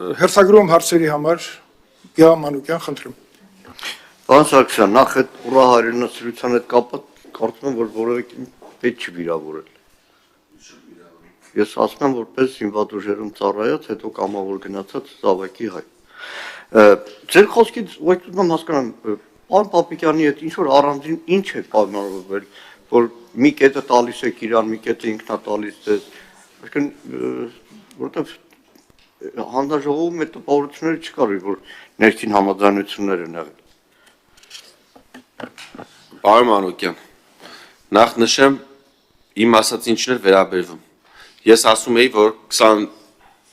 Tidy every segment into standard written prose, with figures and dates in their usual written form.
Հերթագրում հարցերի համար Գեա Մանուկյան, խնդրում։ Պարոն Սարգսյան, նախ այդ ուռա հայրենասիրության հետ կապված կարծում եմ, որ որևէ կին պետք չի վիրավորել։ Ես ասում եմ, որպես զինված ուժերում ծառայած, հետո կամավոր գնացած զավակի հայ։ Ձեր խոսքից ուղղակի ուզում եմ հասկանամ, պարոն Պապիկյանի հետ ինչ որ առանձին ինչ է պայմանավորվել, որ մի կետը տալիս եք իրան, մի կետը ինքնա տալիս ձեզ, որովհետև հանձնաժողովում այդ տպավորությունները չկար, որ ներքին համաձայնություններ են եղել։ Պարոն Մանուկյան, նախ նշեմ իմ ասած ինչն էր վերաբերվում։ Ես ասում էի, որ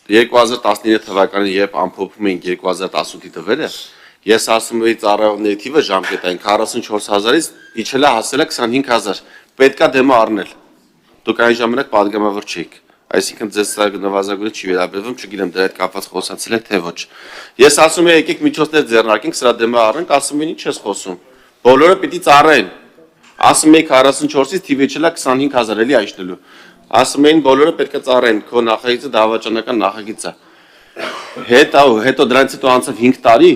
2019 թվականին երբ ամփոփում էինք 2018-ի թվերը, ես ասում էի ծառայողների թիվը ժամկետային 44,000-ից իջել է հասել է 25,000, պետքա դեմը առնել։ Դուք այն ժամանակ պատգամավոր չէիք։ Այսինքն ձեզ նվազագույնը չի վերաբերվում, չգիտեմ դրա հետ կապված խոսացել եք թե ոչ։ Ես ասում էի եկեք միջոցներ ձեռնարկենք, սրա դեմը առնենք, ասում են ինչ ես խոսում։ Բոլորը պիտի ծառայեն։ Ասում էի 44-ից թիվը իջել է 25,000 էլի այժնելու։ Ասում էին բոլորը պետք է ծառայեն, քո նախագիծը դավաճանական նախագիծ է։ Հետո դրանից հետո անցավ 5 տարի,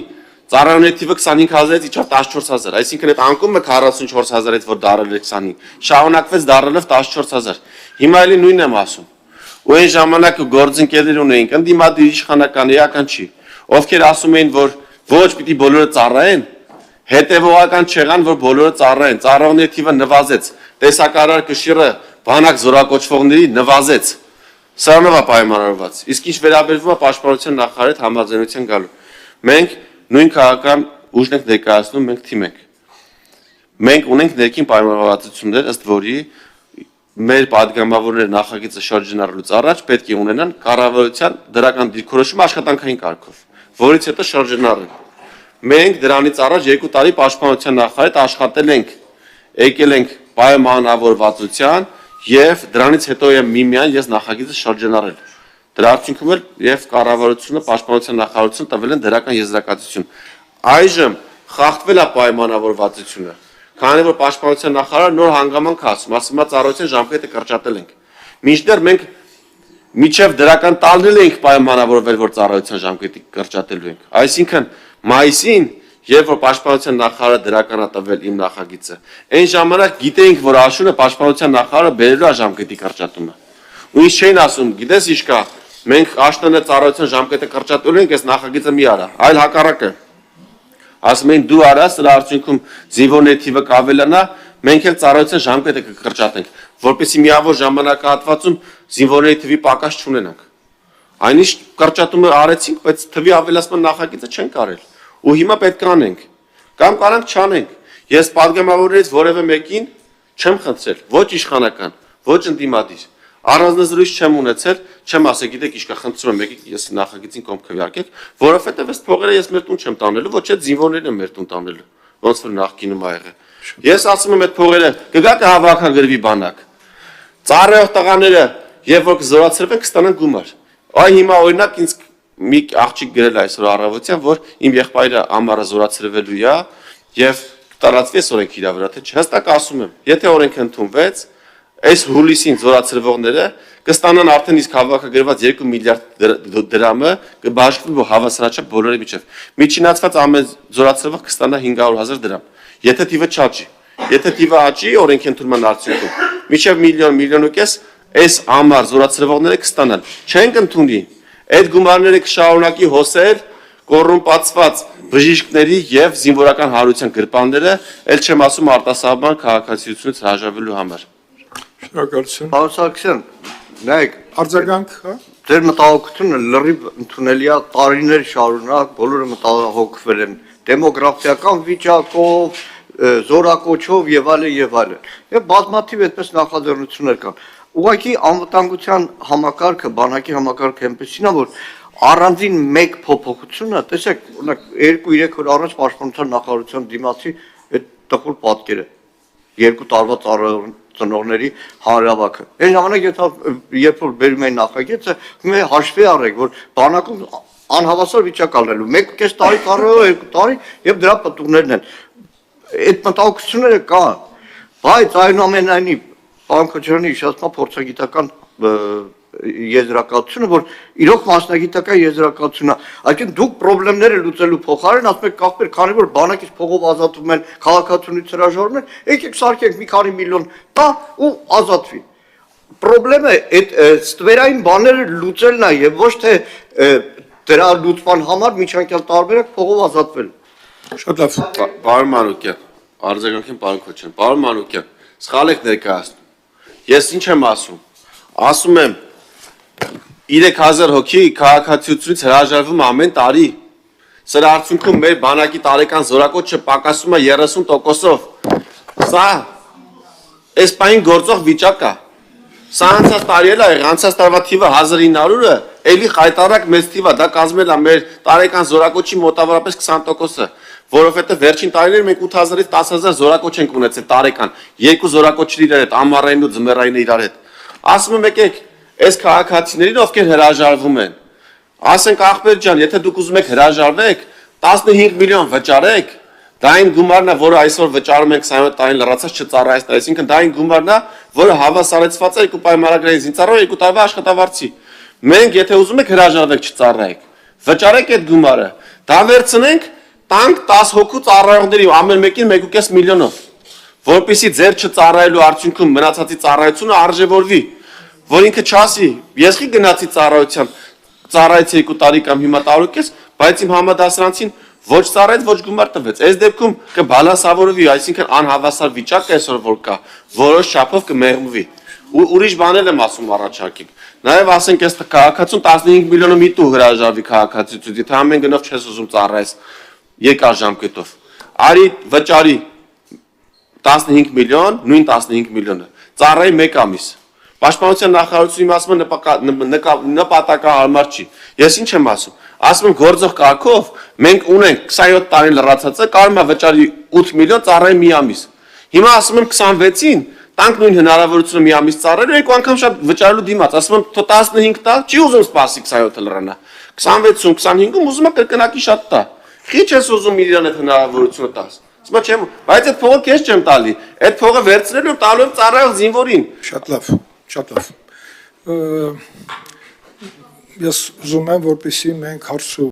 ծառայողների թիվը 25,000-ից իջավ 14,000, այսինքն այդ անկումը 44,000-ից որ դարել է 25, շարունակվեց դարելով 14,000։ Հիմա էլի նույնն եմ ասում։ Ու այն ժամանակ գործընկերներ ունեինք, ընդդիմադիր իշխանական էական չի, ովքեր ասում էին, որ ոչ պիտի բոլորը ծառայեն, հետևողական չեղան, որ բոլորը ծառայեն, ծառայողների թիվը նվազեց, տեսակարար կշիռը բանակ զորակոչվողների նվազեց, սրանով է պայմանավորված, իսկ ինչ վերաբերվում է պաշտպանության նախարարի հետ համաձայնության գալու, մենք նույն քաղաքական ուժն ենք ներկայացնում, մենք թիմ ենք, մենք ունենք ներքին պայմանավորվածություններ, ըստ որի մեր պատգամավորները նախագիծը շրջանառելուց առաջ պետք է ունենան կառավարության դրական դիրքորոշում աշխատանքային կարգով, որից հետո շրջանառել։ Մենք դրանից առաջ 2 տարի պաշտպանության նախարարի հետ աշխատել ենք, եկել ենք պայմանավորվածության եւ դրանից հետո եմ միմյան ես նախագիծը շրջանառել։ Դրա արդյունքում էլ եւ կառավարությունը պաշտպանության նախարարությունը տվել են դրական եզրակացություն։ Այժմ խախտվել է պայմանավորվածությունը, քանի որ պաշտպանության նախարարը նոր հանգամանք ասում է ծառայության ժամկետը կրճատել ենք։ Մինչդեռ մենք միջև դրական տալնել ենք պայմանավորվել, որ ծառայության ժամկետը կրճատելու ենք։ Այսինքն մայիսին, երբ որ պաշտպանության նախարարը դրական է տվել իմ նախագիծը, այն ժամանակ գիտեինք, որ աշունը պաշտպանության նախարարը բերելու է ժամկետի կրճատումը։ Ու ինչ չէին ասում, գիտես ինչ կա, մենք աշտանը ծառայության ժամկետը կրճատելու ենք, այս նախագիծը մի արա, այլ հակառակը։ Ասում են դու արա, սրա արդյունքում զինվորների թիվը կավելանա, մենք էլ ծառայության ժամկետը կկրճատենք, որպեսզի միավոր ժամանակահատվածում զինվորների թվի պակաս չունենանք։ Այնիշ կրճատումը արեցինք, բայց թվի ավելացման նախագիծը չենք արել։ Ու հիմա պետք է անենք։ Կամ կարանք չանենք։ Ես պատգամավորներից որևէ մեկին չեմ խնդրել, ոչ իշխանական, ոչ ընդդիմադիր։ Առանձնազրույց չեմ ունեցել, չեմ ասել, գիտեք ինչ կա, խնդրում եմ, եկեք ես նախագծին կողմ քվեարկեք, որովհետև այս փողերը ես մեր տուն չեմ տանելու, ոչ այդ զինվորներն են մեր տուն տանելու, ոնց որ նախկինում ա եղել։ Ես ասում եմ այդ փողերը կգա կհավաքագրվի բանակ։ Ծառայող տղաները, երբ որ կզորացրվեն, կստանան գումար։ Այ հիմա օրինակ ինձ մի աղջիկ գրել այսօր առավոտյան, որ իմ եղբայրը ամառը զորացրվելու է եւ տարածվի այս օրենքի իր վրա, թե հստակ ասում եմ, եթե օրենքը ընդունվեց, այս հուլիսին զորացրվողները կստանան արդեն իսկ հավաքագրված 2 միլիարդ դրամը կբաշխվի հավասարաչափ բոլորի միջև։ Միջինացված ամեն զորացրվող կստանա 500,000 դրամ։ Եթե թիվը չաճի, եթե թիվը աճի օրենքի ընդունման արդյունքում, միջև 1 միլիոն ու կես այս ամառ զորացրվողները կստանան։ Չենք ընդունի։ Այդ գումարները կշարունակի հոսել կոռումպացված բժիշկների եւ զինվորական հարության գրպանները, ել չեմ ասում արտասահման քաղաքացիությունից հրաժարվելու համար։ Շնորհակալություն։ Պարոն Սարգսյան, նայեք, Արձագանք, հա։ ձեր մտահոգությունը լրիվ ընդունելի է, տարիներ շարունակ բոլորը մտահոգվել են դեմոգրաֆիական վիճակով, զորակոչով եւ այլն եւ այլն։ Եվ բազմաթիվ այդպես նախաձեռնություններ կան։ Ուղղակի անվտանգության համակարգը, բանակի համակարգը այնպեսին է, որ առանձին մեկ փոփոխությունը, տեսեք, օրինակ 2-3 օր առաջ պաշտպանության նախարարության դիմացի այդ տխուր պատկերը 2 տարվա ծնողների հանրավաքը։ Այն ժամանակ երբ որ բերում էին նախագիծը, հաշվի առեք, որ բանակում անհավասար վիճակ ալնելու 1.5 տարի կարողը 2 տարի եւ դրա պատուղներն են։ Այդ մտահոգությունները կան, բայց այնուամենայնիվ պարոն Քոչարյանի հիշեցնա փորձագիտական եզրակացությունը, որ իրոք մասնագիտական եզրակացությունն է։ Այսինքն դուք խնդիրները լուծելու փոխարեն ասում եք կախվեր, քանի որ բանակից փողով ազատվում են, քաղաքացիությունից հրաժարվում են, եկեք սարքենք մի քանի միլիոն տա ու ազատվի։ Խնդրեմը այդ ստվերային բաները լուծելն է եւ ոչ թե դրա լուծման համար միջանկյալ տարբերակ փողով ազատվել։ Շատ լավ։ Պարոն Մանուկյան, արձագանքեմ պարոն Քոչյան։ Պարոն Մանուկյան, սխալ եք ներկայացնում։ Ես ինչ եմ ասում։ Ասում եմ 3000 հոգի քաղաքացիությունից հրաժարվում ամեն տարի։ Սրա արդյունքում մեր բանակի տարեկան զորակոչը պակասում է 30%-ով։ Սա այս պահին գործող վիճակ է։ Սա անցած տարի էլ է, անցած տարվա թիվը 1900-ը, էլի խայտարակ մեծ թիվ է, դա կազմել է մեր տարեկան զորակոչի մոտավորապես 20%-ը, որովհետև վերջին տարիներին մենք 8000-ից 10000 զորակոչ ենք ունեցել տարեկան, երկու զորակոչներ իրար հետ, ամառային ու ձմեռային իրար հետ։ Ասում եմ եկեք, այս քաղաքացիներին ովքեր հրաժարվում են, ասենք ախպեր ջան, եթե դուք ուզում եք հրաժարվեք, 15 միլիոն վճարեք, դա այն գումարն է, որը այսօր վճարում ենք 27 տարին լրացած չծառայած, այսինքն դա այն գումարն է, որը հավասարեցված է 2 պայմանագրային զինծառայողի 2 տարվա աշխատավարձի։ Մենք եթե ուզում եք հրաժարվեք չծառայեք, վճարեք այդ գումարը, դա վերցնենք, տանք 10 հոգու ծառայողների ամեն մեկին 1.5 միլիոնով, որպեսզի ձեր չծառայելու արդյունքում մնացածի ծառայությունը արժևորվի, որ ինքը չասի, ես խի գնացի ծառայության, ծառայեցի 2 տարի կամ հիմա տարուկես, բայց իմ համադասարանցին ոչ ծառայեց, ոչ գումար տվեց։ Այս դեպքում կբալանսավորվի, այսինքն անհավասար վիճակ է այսօր որ կա, որոշ չափով կմեղմվի։ Ու ուրիշ բաներ եմ ասում առաջարկեք։ Նաև ասենք այս քաղաքացուն 15 միլիոնը մի տու հրաժարվի քաղաքացիությունից, եթե ամեն գնով չես ուզում ծառայես երկար ժամկետով։ Արի վճարի 15 միլիոն, նույն 15 միլիոնը։ Ծառայի 1 ամիս։ Պաշտպանության նախարարությունի ասում նպատակահարմար չի։ Ես ինչ եմ ասում։ Ասում եմ գործող կարգով մենք ունենք 27 տարի լրացածը, կարող է վճարի 8 միլիոն ծառայի մի ամիս։ Հիմա ասում եմ 26-ին, տանք նույն հնարավորությունը մի ամիս ծառայելու, երկու անգամ շատ վճարելու դիմաց, ասում եմ 15 տա, չի ուզում սպասի 27-ը լրանա։ 26-ում, 25-ում ուզում է կրկնակի շատ տա։ Քիչ ես ուզում իրան այդ հնարավորությունը տաս։ Ասում եմ, բայց այդ փողը քեզ չեմ տալի։ Այդ փողը վերցնելու տալու եմ ծառայող զինվորին։ Շատ լավ, շատ լավ։ Ես ուզում եմ, որպեսզի մենք հարցը